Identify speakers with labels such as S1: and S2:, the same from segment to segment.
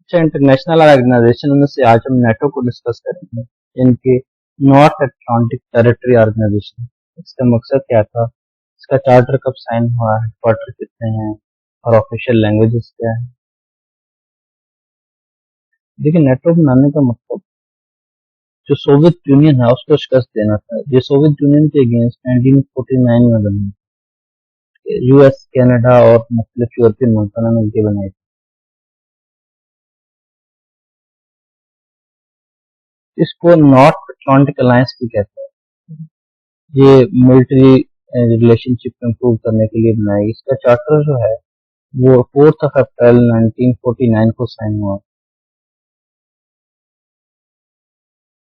S1: अच्छा, international organisation में से आज हम नेटो को डिस्कस करेंगे, इनके नॉर्थ अटलांटिक टेरिटरी ऑर्गेनाइजेशन। इसका मकसद क्या था, इसका चार्टर कब साइन हुआ, हेडक्वार्टर कितने हैं और ऑफिशियल लैंग्वेजेस क्या है। देखिए, नेटो बनाने का मतलब जो सोवियत यूनियन है उसको शिकस्त देना था। ये सोवियत यूनियन के अगेंस्ट 1949 में बनी, यूएस, कनाडा और मुख्तलिफ यूरोपियन मुल्कों ने मिलकर बनाई थी। इसको नॉर्थ अटलांटिक अलायंस भी कहते हैं। ये मिलिट्री रिलेशनशिप इंप्रूव करने के लिए बनाई। इसका चार्टर जो है वो 4 अप्रैल 1949 को साइन हुआ।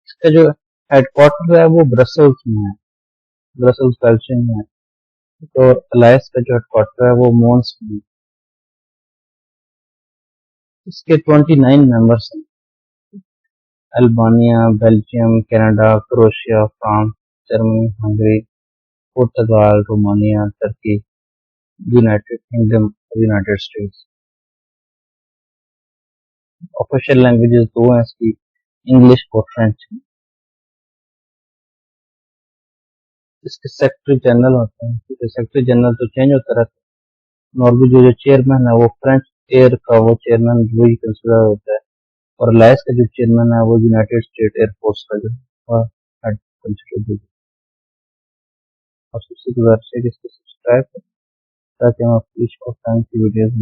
S1: इसका जो हेडक्वार्टर है वो ब्रसल्स में है, ब्रसल्स बेल्जियम में है। तो अलायंस का जो हेडक्वार्टर है वो मोन्स में है। इसके 29 मेंबर्स हैं, Albania, Belgium, Canada, Croatia, France, Germany, Hungary, पुर्तगाल, Romania, Turkey, United Kingdom, United States. Official languages दो हैं इसकी, इंग्लिश और फ्रेंच। इसके सेक्रेटरी जनरल होते हैं, क्योंकि सेक्रेटरी जनरल तो चेंज होता रहता है। नॉर्वे जो चेयरमैन है वो फ्रेंच एयर का वो चेयरमैन वही कंसिडर होता है, और लाइस का जो चेयरमैन है वो यूनाइटेड स्टेट एयरफोर्स का जो हेड कंसिडर होता है। और सबसे गुजारिश है कि इसको सब्सक्राइब करें ताकि हम आपकी इस टाइम की वीडियोज